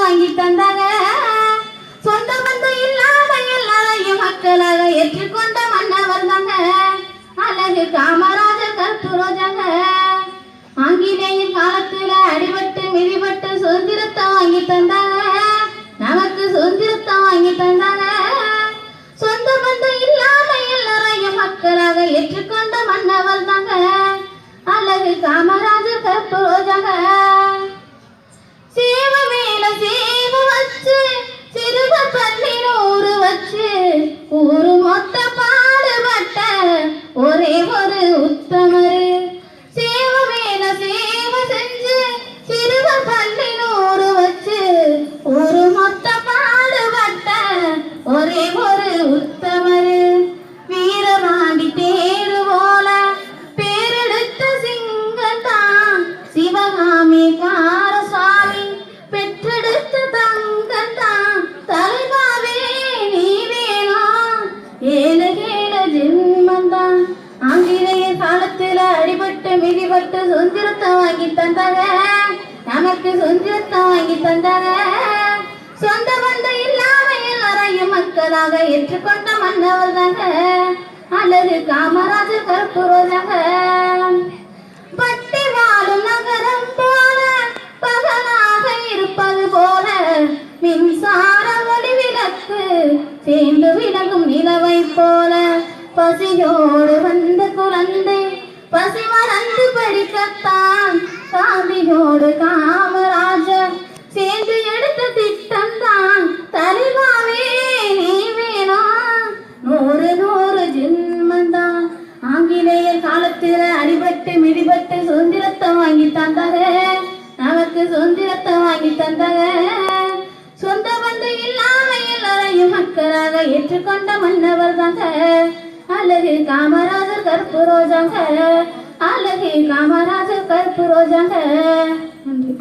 வாங்கி தந்தாங்க. சொந்த பந்தம் இல்லாம எல்லாரையும் மக்களாக ஏற்றுக்கொண்ட மன்னவர் தாங்க அழகு காமராஜர் கருப்பு ரோஜாங்க. ஆங்கிலேயர் காலத்துல அடிபட்டு மிதிபட்டு சுதந்திரத்தை வாங்கி தந்தாங்க. நமக்கு சுதந்திரத்தை வாங்கி தந்தாங்க. சொந்த பந்தம் இல்லாம எல்லாரையும் மக்களாக ஏற்றுக்கொண்ட மன்னவர் தாங்க அழகு காமராஜர் கருப்பு ரோஜாங்க. சேவ மேல சேவ வச்சு சிறுக பள்ளி நூறு வச்சு ஊரு மொத்த பாடுபட்ட ஒரே ஒரு உத்தமரு. சேவ மேல சேவ செஞ்சு சிறுக பள்ளி நூறு வச்சு ஊரு மொத்த பாடுபட்ட ஒரே ஒரு உத்தமரு. வீரபாண்டி தேரு போல பேரெடுத்த சிங்கத்தான் சிவகாமி காரசாமி பெற்றெடுத்த தங்கத்தான் தலைவாவே நீ வேணும் ஏழு ஏழு ஜென்மந்தான். ஆங்கிலேயர் காலத்துல அடிபட்டு மிதிபட்டு சுதந்திரத்தை வாங்கி தந்தாங்க. நமக்கு சுதந்திரத்தை வாங்கி தந்தாங்க. சொந்த பந்தம் இல்லாம எல்லாரையும் மக்களாக ஏற்றுக்கொண்ட மன்னவர் தாங்க அழகு காமராஜர் கருப்பு ரோஜாங்க. பட்டி வாழும் நகரம் போல பகலாக இருப்பது போல மின்சார ஒளி விளக்கு சேர்ந்து விலகும் நிலவை போல பசியோடு வந்த குழந்தை பசி மறந்து படிக்கத்தான் காந்தியோடு காமராஜர் சேர்ந்து எடுத்த திட்டம் தான் தலைவாவே நீ வேணும் நூறு நூறு ஜென்மந்தான். ஆங்கிலேயர் காலத்துல அடிபட்டு மிதிபட்டு சுதந்திரத்தை வாங்கி தந்தாங்க. நமக்கு சுதந்திரத்தை வாங்கி தந்தாங்க. சொந்த பந்தம் இல்லாம எல்லாரையும் மக்களாக ஏற்றுக்கொண்ட மன்னவர் தாங்க அழகு காமராஜர் கருப்பு ரோஜாங்க. அழகு காமராஜர் கருப்பு ரோஜாங்க. நன்றி.